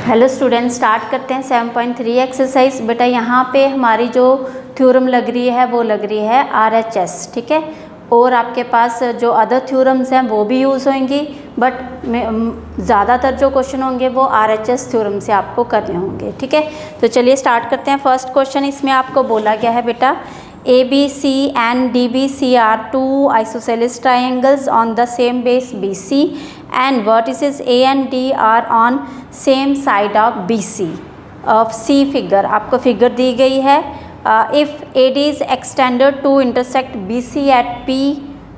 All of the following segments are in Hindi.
हेलो स्टूडेंट, स्टार्ट करते हैं 7.3 एक्सरसाइज। बेटा यहाँ पे हमारी जो थ्योरम लग रही है वो लग रही है RHS, ठीक है। और आपके पास जो अदर थ्योरम्स हैं वो भी यूज़ होंगी, बट ज़्यादातर जो क्वेश्चन होंगे वो RHS थ्योरम से आपको करने होंगे, ठीक है। तो चलिए स्टार्ट करते हैं। फर्स्ट क्वेश्चन इसमें आपको बोला गया है बेटा, ABC and DBC are two isosceles triangles on the same base BC and vertices A and D are on same side of BC. Of C figure, आपको फिगर दी गई है। If AD is extended to intersect BC at P,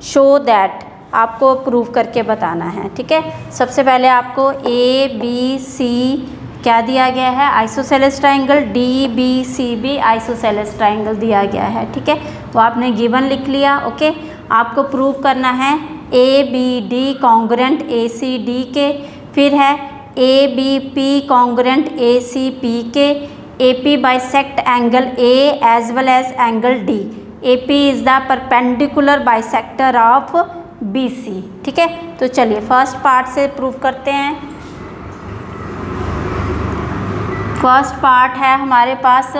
show that, आपको प्रूव करके बताना है, ठीक है। सबसे पहले आपको ABC क्या दिया गया है, आइसोसेलेस ट्राइंगल, DBC भी आइसोसेलेस ट्राइंगल दिया गया है, ठीक है। वो आपने गिवन लिख लिया, ओके। आपको प्रूव करना है ABD कॉन्ग्रुएंट ACD के, फिर है ABP कॉन्ग्रुएंट ACP के, AP bisect angle A as well as angle D, AP is the perpendicular bisector of BC, ठीक है। तो चलिए फर्स्ट पार्ट से प्रूव करते हैं। फर्स्ट पार्ट है हमारे पास,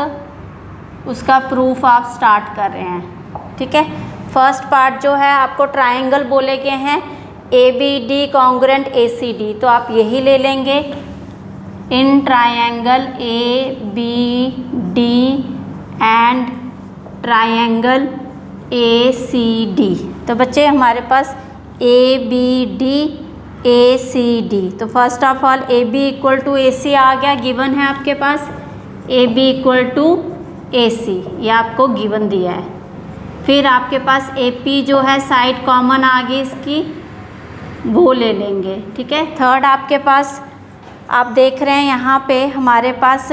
उसका प्रूफ आप स्टार्ट कर रहे हैं, ठीक है। फर्स्ट पार्ट जो है आपको ट्राइंगल बोले गए हैं ABD कॉन्ग्रुएंट ACD, तो आप यही ले लेंगे। In triangle ABD and triangle ACD, तो बच्चे हमारे पास ABD ACD, तो first of all AB equal to AC आ गया, गिवन है आपके पास AB इक्वल टू AC, ये आपको गिवन दिया है। फिर आपके पास AP जो है साइड कॉमन आ गई इसकी, वो ले लेंगे, ठीक है। थर्ड आपके पास आप देख रहे हैं यहाँ पे हमारे पास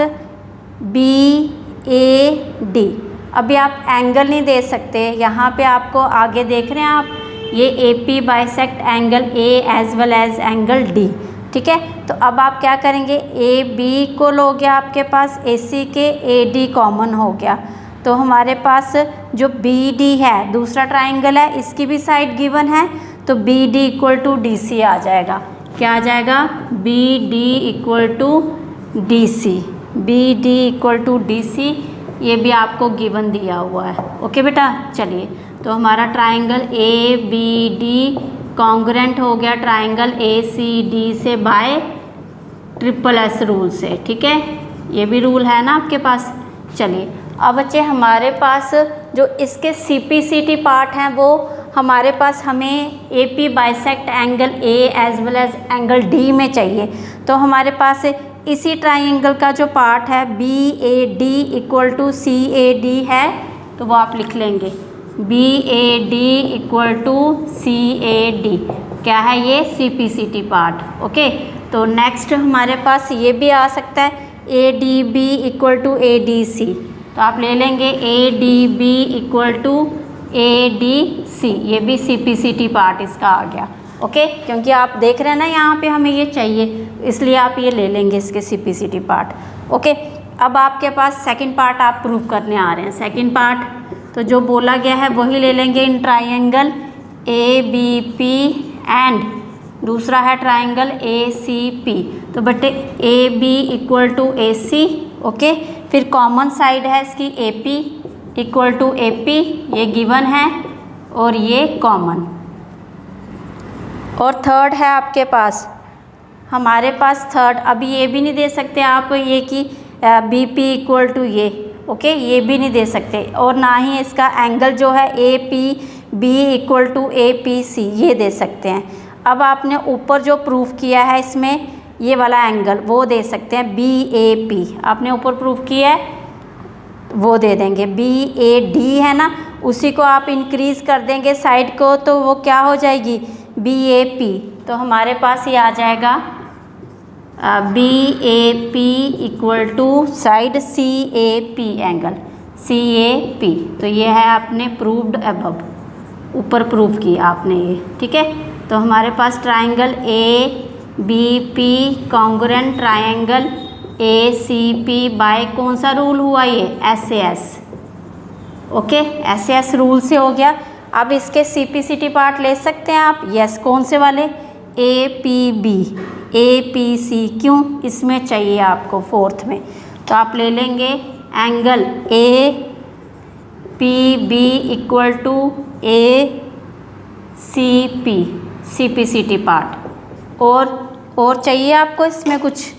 BAD, अभी आप एंगल नहीं दे सकते, यहाँ पे आपको आगे देख रहे हैं आप, ये AP bisect angle A as well as angle D, ठीक है। तो अब आप क्या करेंगे, AB को लोगे आपके पास AC के, AD कॉमन हो गया, तो हमारे पास जो BD है दूसरा ट्राइंगल है, इसकी भी साइड गिवन है, तो BD इक्वल टू DC आ जाएगा। क्या आ जाएगा, BD equal to DC, BD equal to DC, ये भी आपको गिवन दिया हुआ है, ओके बेटा। चलिए तो हमारा ट्राइंगल ABD कॉन्ग्रुएंट हो गया ट्राइंगल ACD से बाय SSS रूल से, ठीक है। ये भी रूल है ना आपके पास। चलिए अब बच्चे हमारे पास जो इसके CPCT पार्ट हैं वो हमारे पास हमें AP bisect angle A as well as angle D में चाहिए, तो हमारे पास इसी ट्राइंगल का जो पार्ट है BAD इक्वल टू CAD है, तो वो आप लिख लेंगे BAD इक्वल टू CAD, क्या है ये, CPCT पार्ट, ओके। तो नेक्स्ट हमारे पास ये भी आ सकता है ADB इक्वल टू ADC, तो आप ले लेंगे ADB इक्वल टू ADC, ये भी CPCT पार्ट इसका आ गया, ओके। क्योंकि आप देख रहे हैं ना यहाँ पे हमें ये चाहिए, इसलिए आप ये ले लेंगे इसके CPCT पार्ट, ओके। अब आपके पास सेकंड पार्ट आप प्रूव करने आ रहे हैं। सेकंड पार्ट तो जो बोला गया है वही ले लेंगे, इन ट्राइंगल ABP एंड दूसरा है ट्राइंगल ACP, तो बटे AB equal to AC, okay. फिर कॉमन साइड है इसकी AP इक्वल टू AP, ये गिवन है और ये कॉमन। और थर्ड है आपके पास, हमारे पास थर्ड, अभी ये भी नहीं दे सकते आप ये कि BP इक्वल टू ये, ओके, ये भी नहीं दे सकते, और ना ही इसका एंगल जो है APB इक्वल टू APC ये दे सकते हैं। अब आपने ऊपर जो प्रूफ किया है इसमें ये वाला एंगल वो दे सकते हैं BAP, आपने ऊपर प्रूफ किया है वो दे देंगे। BAD है ना, उसी को आप इंक्रीज़ कर देंगे साइड को, तो वो क्या हो जाएगी, BAP, तो हमारे पास ये आ जाएगा BAP equal to side CAP angle CAP, तो ये है आपने प्रूव्ड अबव, ऊपर प्रूव किया आपने ये, ठीक है। तो हमारे पास triangle ABP congruent triangle ACP by कौन सा रूल हुआ, ये SAS, ओके, SAS रूल से हो गया। अब इसके CPCT पार्ट ले सकते हैं आप, यस, कौन से वाले, APC क्यों इसमें चाहिए आपको फोर्थ में, तो आप ले लेंगे angle APB equal to CPCT part. और चाहिए आपको इसमें कुछ,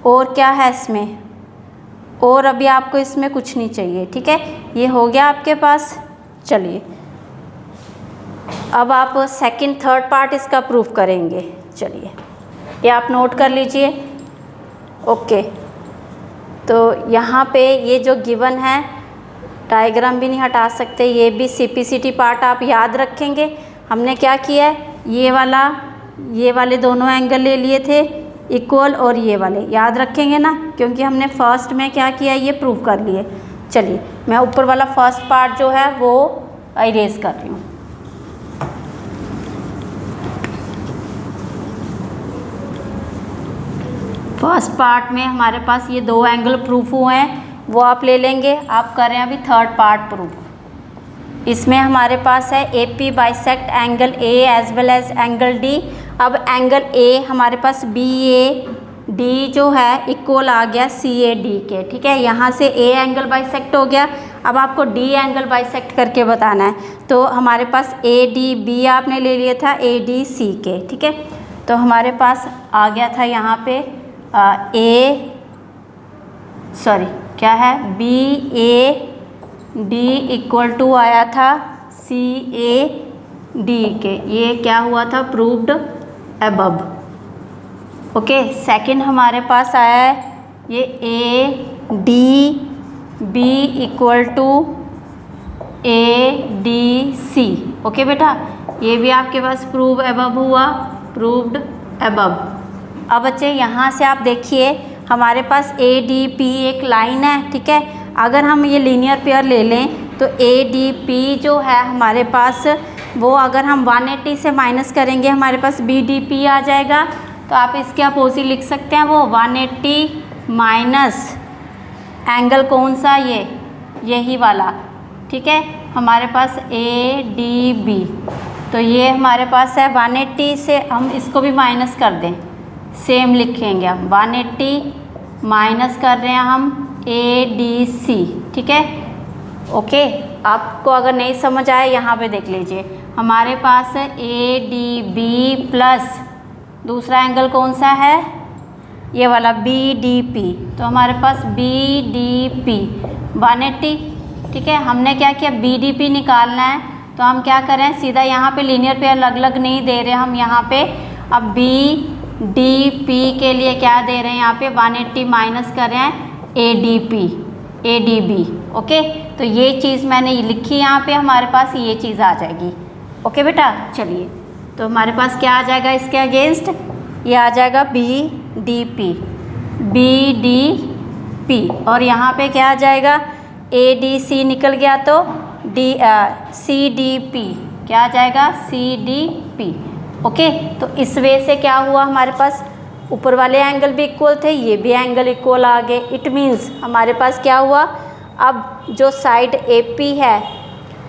और क्या है इसमें, और अभी आपको इसमें कुछ नहीं चाहिए, ठीक है। ये हो गया आपके पास। चलिए अब आप सेकंड थर्ड पार्ट इसका प्रूफ करेंगे। चलिए ये आप नोट कर लीजिए। ओके, तो यहाँ पे ये जो गिवन है, डायग्राम भी नहीं हटा सकते, ये भी CPCT पार्ट आप याद रखेंगे। हमने क्या किया है, ये वाले दोनों एंगल ले लिए थे इक्वल, और ये वाले याद रखेंगे ना, क्योंकि हमने फर्स्ट में क्या किया, ये प्रूव कर लिए। चलिए मैं ऊपर वाला फर्स्ट पार्ट जो है वो इरेज कर रही हूँ। फर्स्ट पार्ट में हमारे पास ये दो एंगल प्रूफ हुए हैं, वो आप ले लेंगे। आप कर रहे हैं अभी थर्ड पार्ट प्रूफ। इसमें हमारे पास है AP bisect angle A as well as angle D। अब एंगल A हमारे पास BAD जो है इक्वल आ गया CAD के, ठीक है। यहाँ से A एंगल बाइसेक्ट हो गया। अब आपको D एंगल बाइसेक्ट करके बताना है, तो हमारे पास ADB आपने ले लिया था ADC के, ठीक है। तो हमारे पास आ गया था यहाँ पे BAD इक्वल टू आया था CAD के। ये क्या हुआ था, प्रूव्ड अबव। ओके, सेकंड हमारे पास आया है ये ADB equal to ADC। Okay बेटा, ये भी आपके पास प्रूव अबव हुआ, प्रूव्ड अबव। अब बच्चे यहाँ से आप देखिए हमारे पास ADP एक लाइन है, ठीक है। अगर हम ये लीनियर पेयर ले लें तो ADP जो है हमारे पास, वो अगर हम 180 से माइनस करेंगे हमारे पास BDP आ जाएगा। तो आप इसके अपोजिट लिख सकते हैं, वो 180 माइनस एंगल कौन सा, यही वाला, ठीक है। हमारे पास ADB, तो ये हमारे पास है 180 से हम इसको भी माइनस कर दें, सेम लिखेंगे हम 180 माइनस कर रहे हैं हम ADC, ठीक है। ओके, आपको अगर नहीं समझ आए यहाँ पे देख लीजिए, हमारे पास ADB प्लस दूसरा एंगल कौन सा है, ये वाला BDP। तो हमारे पास BDP 180, ठीक है। हमने क्या किया, BDP निकालना है, तो हम क्या करें, सीधा यहाँ पे लीनियर पेयर अलग अलग नहीं दे रहे हम यहाँ पे। अब BDP के लिए क्या दे रहे हैं यहाँ पे, 180 माइनस कर रहे हैं ADB। ओके, तो ये चीज़ मैंने लिखी यहाँ पे, हमारे पास ये चीज़ आ जाएगी। ओके बेटा, चलिए तो हमारे पास क्या आ जाएगा इसके अगेंस्ट, ये आ जाएगा BDP, और यहाँ पे क्या आ जाएगा, ADC निकल गया तो CDP, क्या आ जाएगा, CDP। ओके, तो इस वे से क्या हुआ, हमारे पास ऊपर वाले एंगल भी इक्वल थे, ये भी एंगल इक्वल आ गए। इट मीन्स हमारे पास क्या हुआ, अब जो साइड AP है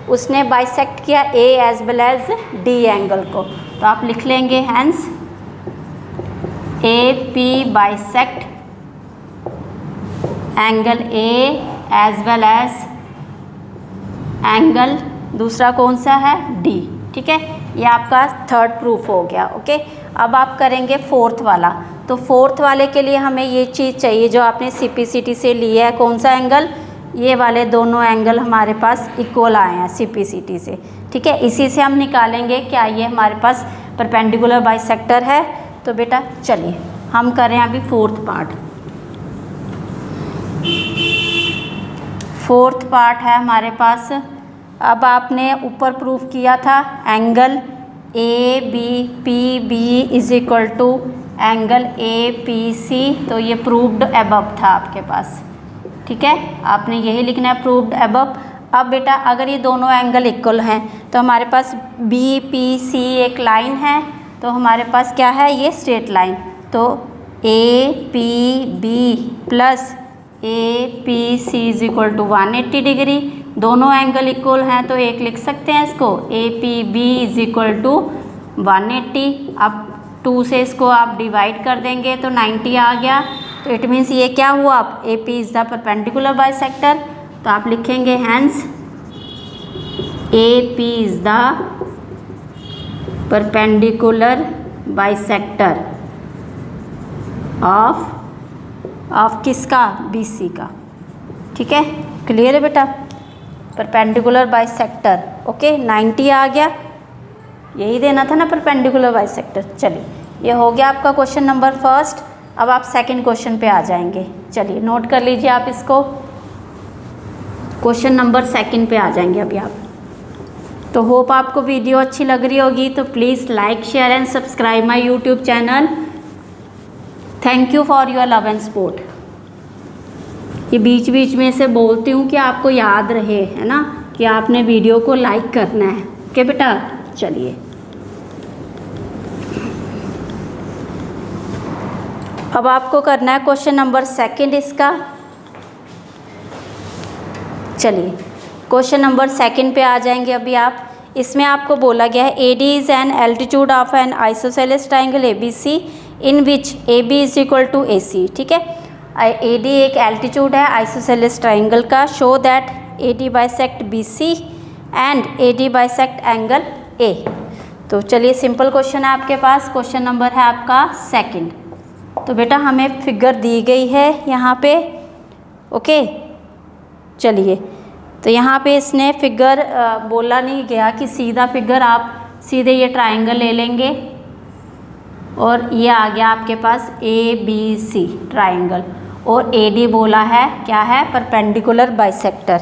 उसने बाइसेक्ट किया A as well as D angle को, तो आप लिख लेंगे hence AP bisect angle A as well as angle दूसरा कौन सा है, D, ठीक है। ये आपका थर्ड प्रूफ हो गया। ओके, अब आप करेंगे फोर्थ वाला। तो फोर्थ वाले के लिए हमें ये चीज़ चाहिए जो आपने CPCT से लिया है, कौन सा एंगल, ये वाले दोनों एंगल हमारे पास इक्वल आए हैं CPCT से, ठीक है। इसी से हम निकालेंगे क्या ये हमारे पास परपेंडिकुलर बाइसेक्टर है। तो बेटा चलिए हम करें अभी फोर्थ पार्ट। फोर्थ पार्ट है हमारे पास, अब आपने ऊपर प्रूफ किया था angle ABPB is equal to angle APC, तो ये प्रूव्ड अबव था आपके पास, ठीक है। आपने यही लिखना है, प्रूव्ड अबव। अब बेटा अगर ये दोनों एंगल इक्वल हैं तो हमारे पास BPC एक लाइन है, तो हमारे पास क्या है, ये स्ट्रेट लाइन। तो APB plus APC is equal to 180 degree, दोनों एंगल इक्वल हैं तो एक लिख सकते हैं इसको, APB इज इक्वल टू 180। अब 2 से इसको आप डिवाइड कर देंगे तो 90 आ गया। तो इट मीन्स ये क्या हुआ, A P is the perpendicular bisector. तो आप लिखेंगे hence A P is the perpendicular bisector of किसका, बी सी का। ठीक है, क्लियर है बेटा, परपेंडिकुलर बाइसेक्टर। ओके, 90 आ गया, यही देना था ना परपेंडिकुलर बाइसेक्टर। चलिए, ये हो गया आपका क्वेश्चन नंबर फर्स्ट। अब आप सेकंड क्वेश्चन पे आ जाएंगे। चलिए नोट कर लीजिए आप इसको, क्वेश्चन नंबर सेकंड पे आ जाएंगे अभी आप। तो होप आपको वीडियो अच्छी लग रही होगी, तो please like share and subscribe my YouTube channel. Thank you for your love and support. ये बीच बीच में से बोलती हूँ कि आपको याद रहे, है ना, कि आपने वीडियो को लाइक करना है। ओके बेटा, चलिए अब आपको करना है क्वेश्चन नंबर सेकंड इसका। चलिए क्वेश्चन नंबर सेकंड पे आ जाएंगे अभी आप। इसमें आपको बोला गया है A D is an altitude of an isosceles triangle A B C in which A B is equal to A C. ठीक है, ए डी एक एल्टीट्यूड है आइसोसेलेस ट्राइंगल का। Show that A D bisect B C and A D bisect angle A. तो चलिए सिंपल क्वेश्चन है आपके पास। क्वेश्चन नंबर है आपका सेकंड। तो बेटा हमें फिगर दी गई है यहाँ पे। ओके, चलिए, तो यहाँ पे इसने फिगर बोला नहीं गया कि सीधा फिगर, आप सीधे ये ट्राइंगल ले लेंगे और ये आ गया आपके पास ए बी सी ट्राइंगल, और ए डी बोला है क्या है, परपेंडिकुलर बाइसेक्टर।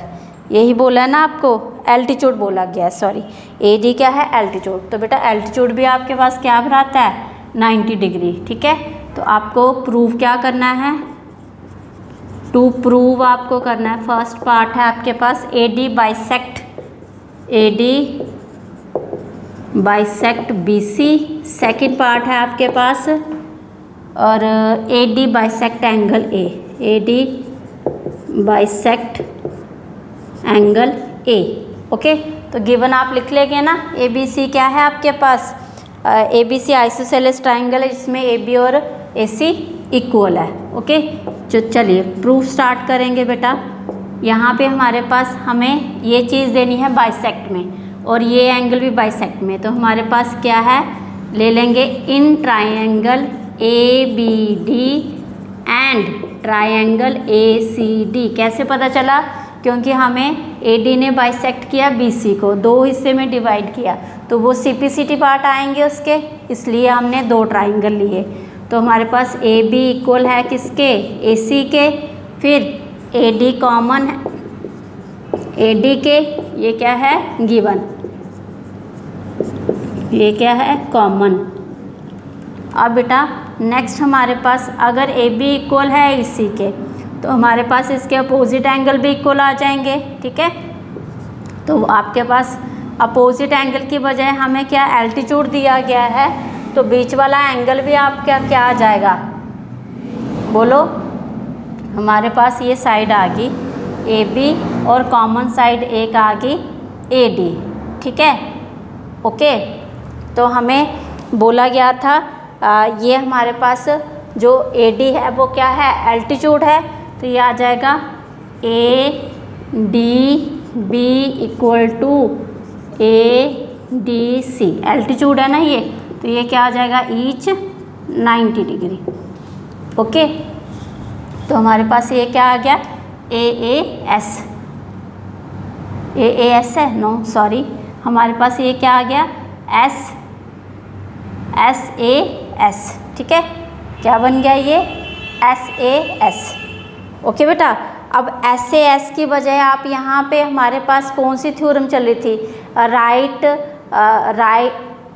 यही बोला है ना आपको, एल्टीट्यूड बोला गया है, सॉरी, ए डी क्या है, एल्टीट्यूड। तो बेटा एल्टीट्यूड भी आपके पास क्या बनाता है, 90 डिग्री। ठीक है, तो आपको प्रूव क्या करना है, टू प्रूव आपको करना है। फर्स्ट पार्ट है आपके पास A D bisect B C. Second part है आपके पास और A D bisect angle A D bisect angle A. Okay, तो गिवन आप लिख लेंगे ना, ए बी सी क्या है आपके पास, A B C isosceles triangle है जिसमें ए बी और ए सी इक्वल है। ओके, चलिए प्रूफ स्टार्ट करेंगे बेटा। यहाँ पे हमारे पास हमें ये चीज़ देनी है बाइसेक्ट में और ये एंगल भी बाइसेक्ट में। तो हमारे पास क्या है, ले लेंगे in triangle A B D and triangle A C D. कैसे पता चला, क्योंकि हमें ए डी ने बाइसेक्ट किया बी सी को, 2 हिस्से में डिवाइड किया, तो वो C P C T part आएंगे उसके, इसलिए हमने 2 ट्राइंगल लिए। तो हमारे पास ए बी इक्वल है किसके, ए सी के, फिर ए डी कॉमन है ए डी के, ये क्या है गिवन, ये क्या है कॉमन। अब बेटा नेक्स्ट हमारे पास अगर ए बी इक्वल है ए सी के, तो हमारे पास इसके अपोजिट एंगल भी इक्वल आ जाएंगे। ठीक है, तो आपके पास अपोजिट एंगल की बजाय हमें क्या एल्टीट्यूड दिया गया है, तो बीच वाला एंगल भी आपका क्या आ जाएगा, बोलो, हमारे पास ये साइड आ गई ए बी और कॉमन साइड एक आ गई ए डी। ठीक है, ओके, तो हमें बोला गया था ये हमारे पास जो ए डी है वो क्या है, एल्टीट्यूड है, तो ये आ जाएगा A D B equal to A D C, altitude है ना ये, तो ये क्या आ जाएगा ईच 90 डिग्री। ओके, तो हमारे पास ये क्या आ गया, ए एस है, नो सॉरी, हमारे पास ये क्या आ गया, एस ए एस। ठीक है, क्या बन गया ये, एस ए एस। ओके बेटा, अब एस ए एस की बजाय आप यहाँ पे हमारे पास कौन सी थ्योरम चल रही थी,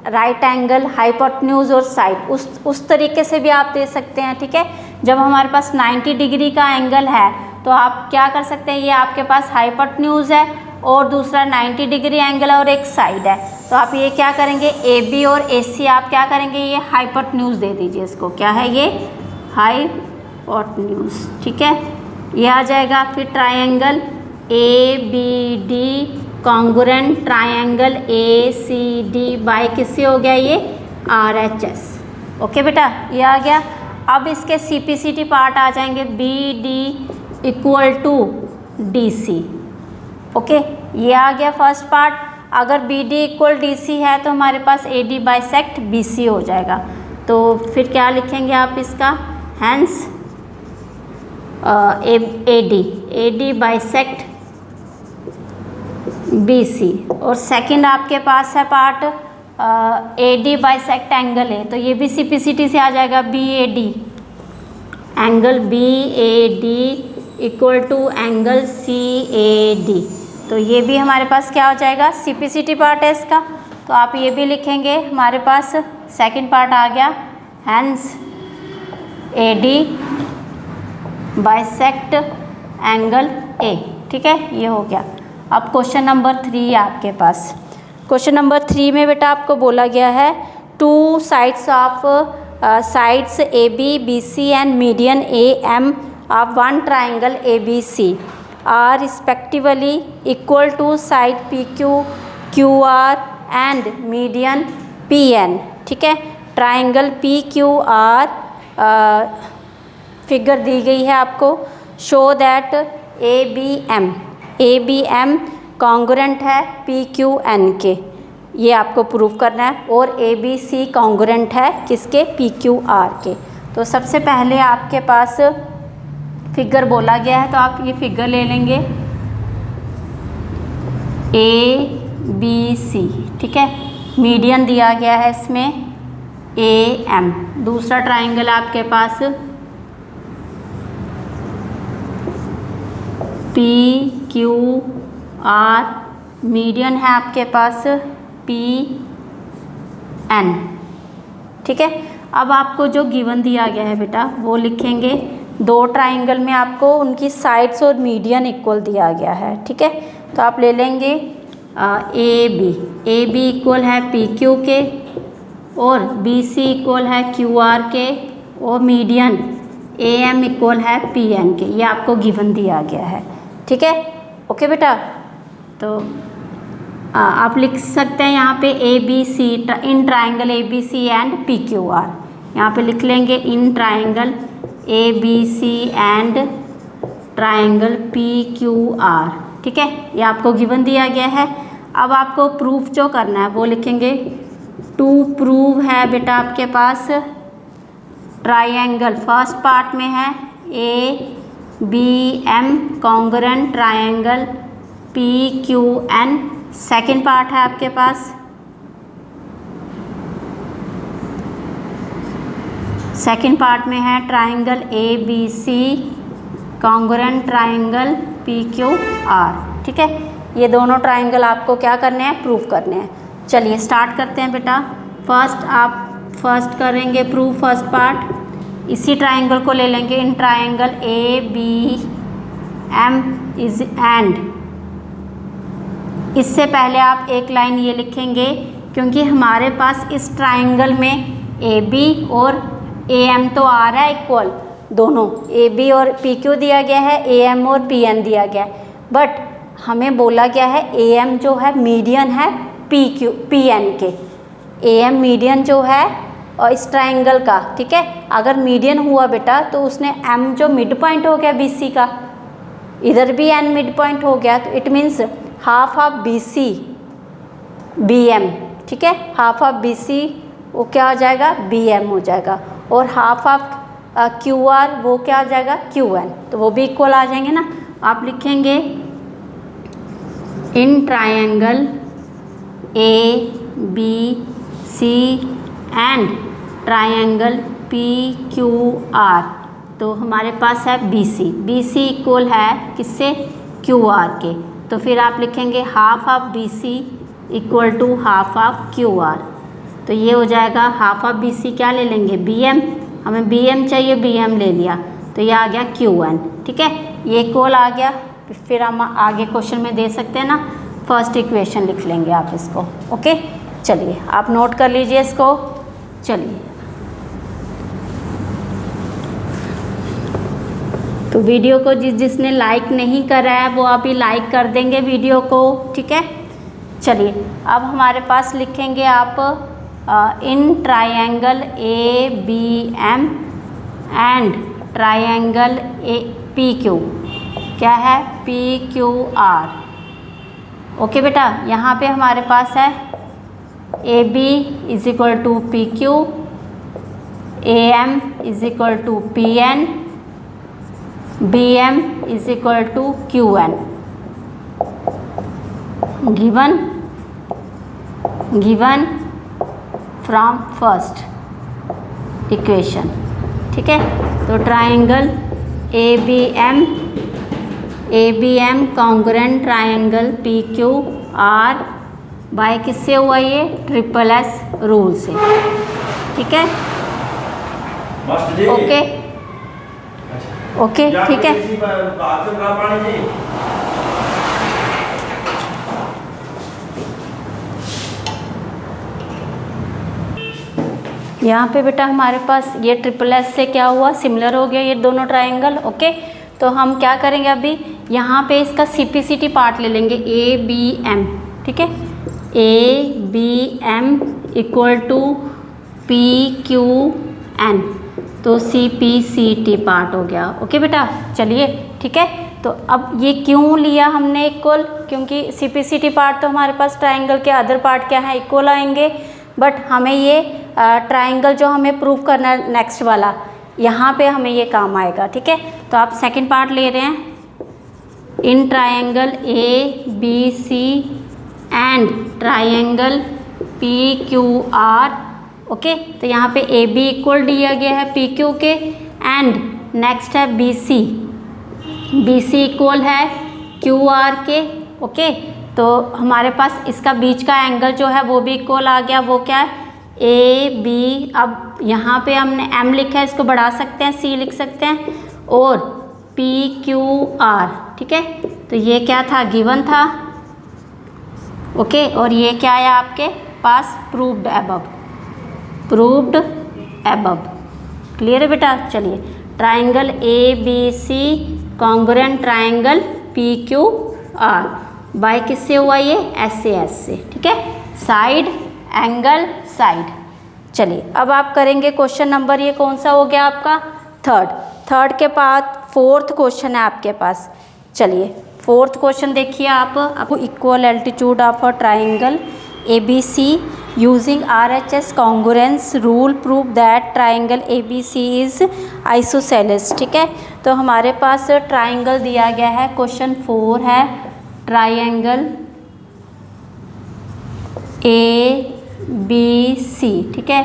राइट एंगल हाइपोटेन्यूज और साइड, उस तरीके से भी आप दे सकते हैं। ठीक है, जब हमारे पास 90 डिग्री का एंगल है तो आप क्या कर सकते हैं, ये आपके पास हाइपोटेन्यूज है और दूसरा 90 डिग्री एंगल है और एक साइड है, तो आप ये क्या करेंगे, ए बी और ए सी आप क्या करेंगे, ये हाइपोटेन्यूज दे दीजिए इसको, क्या है ये हाइपोटेन्यूज। ठीक है, ये आ जाएगा। फिर triangle A B D congruent triangle A C D by किससे हो गया, ये आर एच एस। ओके बेटा, ये आ गया। अब इसके CPCT पार्ट आ जाएंगे, BD equal to DC। Okay, ये आ गया फर्स्ट पार्ट। अगर BD इक्वल DC है तो हमारे पास AD बाइसेक्ट BC हो जाएगा। तो फिर क्या लिखेंगे आप इसका, हैंस AD बाइसेक्ट BC। और सेकंड आपके पास है part AD bisect angle A, तो ये भी CPCT से आ जाएगा, BAD angle BAD equal to angle CAD। तो ये भी हमारे पास क्या हो जाएगा, CPCT पार्ट है इसका। तो आप ये भी लिखेंगे, हमारे पास सेकंड पार्ट आ गया, hence AD bisect angle A। ठीक है, ये हो गया। अब क्वेश्चन नंबर 3 आपके पास। क्वेश्चन नंबर 3 में बेटा आपको बोला गया है, two sides of sides AB BC and median AM of one triangle ABC are respectively equal to side PQ QR and median PN। ठीक है, ट्राइंगल PQR फिगर दी गई है आपको। शो दैट ABM कॉन्ग्रुएंट है PQN के, ये आपको प्रूव करना है। और ABC कॉन्ग्रुएंट है किसके, PQR के। तो सबसे पहले आपके पास फिगर बोला गया है, तो आप ये फिगर ले लेंगे ABC। ठीक है, मीडियन दिया गया है इसमें AM। दूसरा ट्राइंगल आपके पास PQR, मीडियन है आपके पास PN। ठीक है, अब आपको जो गिवन दिया गया है बेटा वो लिखेंगे। दो ट्राइंगल में आपको उनकी साइड्स और मीडियन इक्वल दिया गया है। ठीक है, तो आप ले लेंगे AB इक्वल है PQ के और BC इक्वल है QR के और मीडियन AM इक्वल है PN के। ये आपको गिवन दिया गया है। ठीक है, ओके बेटा। तो आप लिख सकते हैं यहाँ पे ABC in triangle ABC and PQR। यहाँ पे लिख लेंगे in triangle ABC and triangle PQR। ठीक है, ये आपको गिवन दिया गया है। अब आपको प्रूफ जो करना है वो लिखेंगे। टू प्रूव है बेटा आपके पास ट्राइंगल, फर्स्ट पार्ट में है ABM congruent triangle PQN। Second part है आपके पास सेकंड पार्ट में है triangle ABC congruent triangle PQR। ठीक है, ये दोनों ट्राइंगल आपको क्या करने हैं, प्रूफ करने हैं। चलिए स्टार्ट करते हैं बेटा। फर्स्ट करेंगे प्रूफ फर्स्ट पार्ट। इसी ट्राइंगल को ले लेंगे in triangle ABM is and. इससे पहले आप एक लाइन ये लिखेंगे क्योंकि हमारे पास इस ट्राइंगल में AB और AM तो आ रहा है इक्वल, दोनों AB और PQ दिया गया है, AM और PN दिया गया है। बट हमें बोला गया है AM जो है मीडियन है PN के। AM मीडियन जो है और इस ट्राइंगल का। ठीक है, अगर मीडियन हुआ बेटा तो उसने M जो मिड पॉइंट हो गया BC का, इधर भी N मिड पॉइंट हो गया, तो it means half of BC BM। ठीक है, हाफ ऑफ BC वो क्या हो जाएगा, BM हो जाएगा। और हाफ ऑफ QR वो क्या हो जाएगा, QN। तो वो भी इक्वल आ जाएंगे ना। आप लिखेंगे in triangle ABC and triangle PQR। तो हमारे पास है BC इक्वल है किससे, QR के। तो फिर आप लिखेंगे half of BC equal to half of QR। तो ये हो जाएगा हाफ ऑफ BC क्या ले लेंगे, BM। हमें BM चाहिए, BM ले लिया, तो ये आ गया QN। ठीक है, ये इक्वल आ गया। फिर हम आगे क्वेश्चन में दे सकते हैं ना, फर्स्ट इक्वेशन लिख लेंगे आप इसको। ओके, चलिए आप नोट कर लीजिए इसको। चलिए तो वीडियो को जिसने लाइक नहीं करा है वो अभी लाइक कर देंगे वीडियो को। ठीक है, चलिए अब हमारे पास लिखेंगे आप in triangle A B M and triangle A P Q, क्या है, पी क्यू आर। ओके बेटा, यहाँ पे हमारे पास है A B is equal to P Q, A M is equal to P N, B M is equal to Q N. Given from first equation, ठीक है। तो triangle A B M congruent triangle P Q R by किससे हुआ, ये ट्रिपल एस रूल से, ठीक है। ओके ओके, ठीक है। यहाँ पे बेटा हमारे पास ये ट्रिपल एस से क्या हुआ, सिमिलर हो गया ये दोनों ट्राइंगल। ओके, तो हम क्या करेंगे अभी, यहाँ पे इसका सीपीसीटी पार्ट ले लेंगे, ए बी एम, ठीक है। A B M equal to P Q N, तो C P C T part हो गया। ओके बेटा, चलिए, ठीक है। तो अब ये क्यों लिया हमने इक्वल, क्योंकि C P C T part तो हमारे पास ट्राइंगल के अदर पार्ट क्या है, इक्वल आएंगे, बट हमें ये ट्राइंगल जो हमें प्रूव करना है नेक्स्ट वाला, यहाँ पे हमें ये काम आएगा, ठीक है। तो आप सेकंड पार्ट ले रहे हैं, in triangle A B C and triangle P Q R. Okay, तो यहाँ पे ए बी इक्वल दिया गया है पी क्यू के, एंड नेक्स्ट है बी सी इक्वल है क्यू आर के। ओके, तो हमारे पास इसका बीच का एंगल जो है वो भी इक्वल आ गया, वो क्या है, ए बी। अब यहाँ पे हमने एम लिखा है, इसको बढ़ा सकते हैं, सी लिख सकते हैं, और पी क्यू आर, ठीक है। तो ये क्या था, गिवन था। ओके, और ये क्या है आपके पास, प्रूव्ड एबव। क्लियर है बेटा, चलिए। Triangle A B C congruent triangle P Q R by किससे हुआ, ये एस से, ठीक है, साइड एंगल साइड। चलिए, अब आप करेंगे क्वेश्चन नंबर, ये कौन सा हो गया आपका, थर्ड के बाद फोर्थ क्वेश्चन है आपके पास। चलिए, फोर्थ क्वेश्चन देखिए आपको equal altitude of a triangle A B C using RHS congruence rule prove that triangle A B C is isosceles, ठीक है। तो हमारे पास ट्राइंगल दिया गया है, क्वेश्चन 4 है, ट्राइंगल ए बी सी, ठीक है।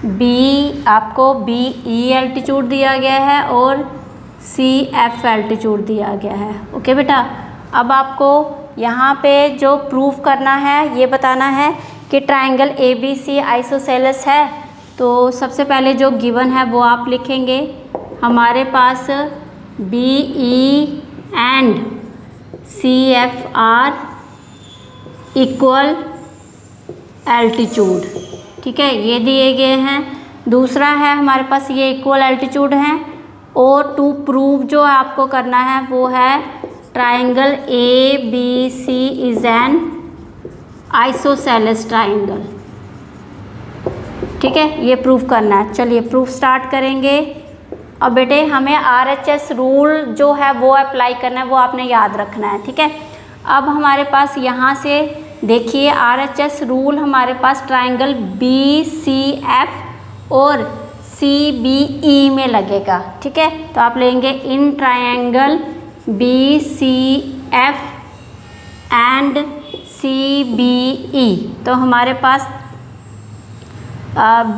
बी आपको बी ई एल्टीट्यूड दिया गया है और सी एफ एल्टीट्यूड दिया गया है। ओके बेटा, अब आपको यहाँ पे जो प्रूफ करना है, ये बताना है कि triangle A B C isosceles है। तो सबसे पहले जो गिवन है वो आप लिखेंगे, हमारे पास B E and C F are equal altitude, ठीक है, ये दिए गए हैं। दूसरा है हमारे पास ये इक्वल एल्टीट्यूड है, और टू प्रूव जो आपको करना है वो है triangle A B C is an isosceles triangle, ठीक है, ये प्रूफ करना है। चलिए प्रूफ स्टार्ट करेंगे। अब बेटे हमें RHS रूल जो है वो अप्लाई करना है, वो आपने याद रखना है, ठीक है। अब हमारे पास यहाँ से देखिए RHS रूल हमारे पास ट्राइंगल BCF और CBE में लगेगा, ठीक है। तो आप लेंगे in triangle BCF and CBE। तो हमारे पास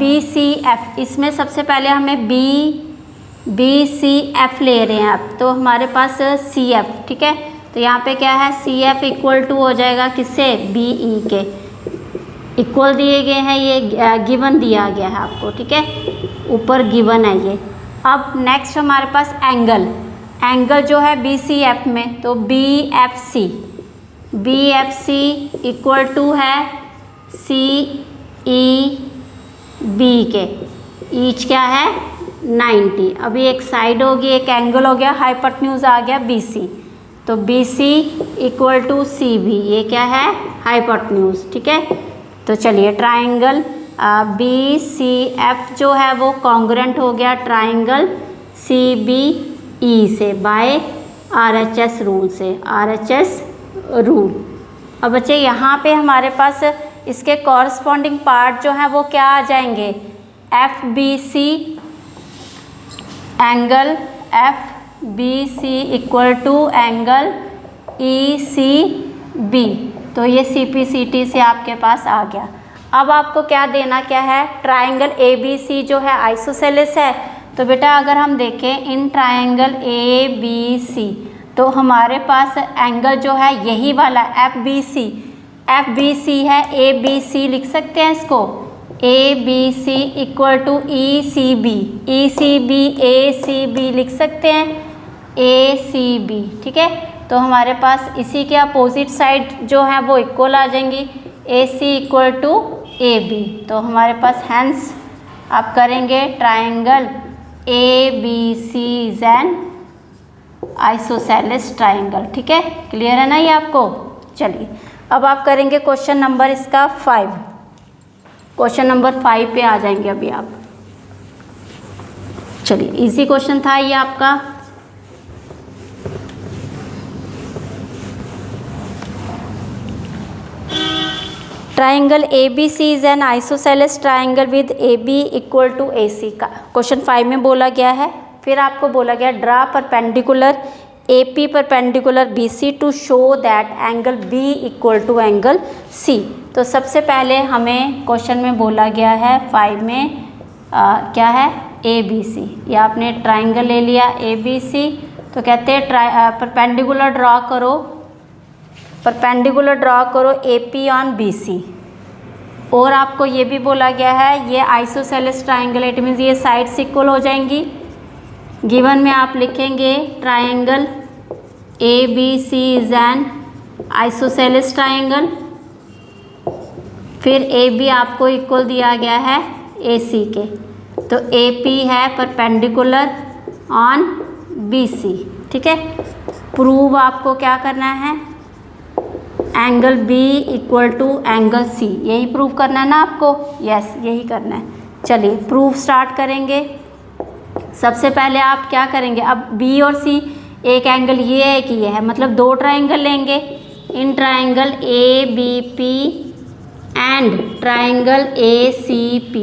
BCF, इसमें सबसे पहले हमें BCF ले रहे हैं आप, तो हमारे पास CF, ठीक है। तो यहाँ पे क्या है, CF इक्वल टू हो जाएगा किससे, BE के, इक्वल दिए गए हैं, ये गिवन दिया गया है आपको, ठीक है, ऊपर गिवन है ये। अब नेक्स्ट हमारे पास एंगल जो है BCF में, तो BFC इक्वल टू है CEB के, ईच क्या है 90। अभी एक साइड होगी, एक एंगल हो गया, हाइपोटेन्यूज आ गया BC, तो BC इक्वल टू CB, ये क्या है हाइपोटेन्यूज, ठीक है। तो चलिए ट्राइंगल बी सी एफ जो है वो कॉन्ग्रुएंट हो गया ट्राइंगल सी बी ई से बाय RHS रूल से, RHS रूल। अब बच्चे यहाँ पे हमारे पास इसके कॉरस्पॉन्डिंग पार्ट जो हैं वो क्या आ जाएंगे, FBC angle FBC equal to angle ECB। तो ये CPCT से आपके पास आ गया। अब आपको क्या देना क्या है, ट्राइंगल ABC जो है आइसोसेलेस है। तो बेटा अगर हम देखें इन ट्राइंगल ABC तो हमारे पास एंगल जो है यही वाला FBC है, ABC लिख सकते हैं इसको, ABC equal to ECB, ACB लिख सकते हैं, ACB। ठीक है, तो हमारे पास इसी के अपोजिट साइड जो है वो इक्वल आ जाएंगी, AC इक्वल टू AB। तो हमारे पास हैंस आप करेंगे triangle ABC is an isosceles triangle. ठीक है, क्लियर है ना ये आपको। चलिए अब आप करेंगे क्वेश्चन नंबर इसका 5। क्वेश्चन नंबर 5 पे आ जाएंगे अभी आप। चलिए इजी क्वेश्चन था ये आपका। Triangle ABC is an isosceles triangle with AB equal to AC का क्वेश्चन 5 में बोला गया है। फिर आपको बोला गया draw perpendicular AP perpendicular BC to show that angle B equal to angle C। तो सबसे पहले हमें क्वेश्चन में बोला गया है 5 में क्या है, ABC। या आपने ट्राइंगल ले लिया ABC, तो कहते हैं परपेंडिकुलर ड्रॉ करो AP ऑन BC। और आपको ये भी बोला गया है ये आइसोसेलेस ट्राइंगल, इट मीन्स ये साइड्स इक्वल हो जाएंगी। गिवन में आप लिखेंगे triangle ABC is an isosceles triangle, फिर AB आपको इक्वल दिया गया है AC के, तो AP है परपेंडिकुलर ऑन BC। ठीक है, प्रूव आपको क्या करना है, angle B equal to angle C, यही प्रूव करना है ना आपको, यस यही करना है। चलिए प्रूफ स्टार्ट करेंगे। सबसे पहले आप क्या करेंगे, अब B और C एक एंगल ये है कि ये है, मतलब दो ट्राइंगल लेंगे। In triangle ABP and triangle ACP।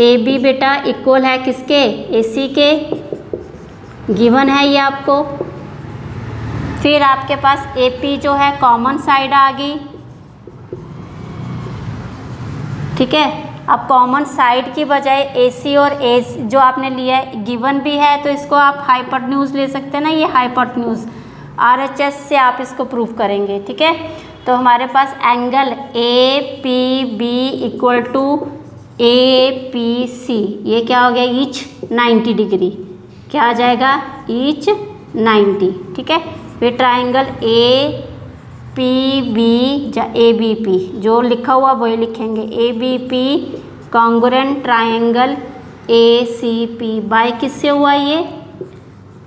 AB बेटा इक्वल है किसके, AC के, गिवन है ये आपको। फिर आपके पास AP जो है कॉमन साइड आ गई। ठीक है, अब कॉमन साइड की बजाय AC और AC जो आपने लिया है गिवन भी है, तो इसको आप हाइपोटेन्यूज ले सकते हैं ना, ये हाइपोटेन्यूज RHS से आप इसको प्रूफ करेंगे। ठीक है, तो हमारे पास angle APB equal to APC, ये क्या हो गया, ईच 90 डिग्री, क्या आ जाएगा, ईच 90। ठीक है, फिर ट्राइंगल APB या ABP जो लिखा हुआ वही लिखेंगे, ABP congruent triangle ACP by किससे हुआ ये,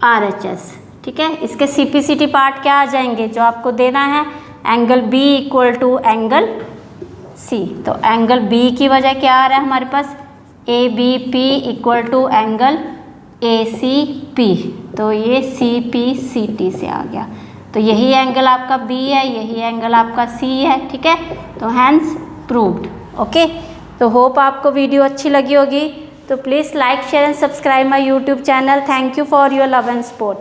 RHS। ठीक है, इसके CPCT पार्ट क्या आ जाएंगे जो आपको देना है, angle B equal to angle C। तो एंगल B की वजह क्या आ रहा है हमारे पास, ABP equal to angle ACP, तो ये CPCT से आ गया। तो यही एंगल आपका B है, यही एंगल आपका C है। ठीक है, तो हैंस प्रूव्ड। ओके, तो होप आपको वीडियो अच्छी लगी होगी। तो please like share and subscribe my YouTube channel. Thank you for your love and support.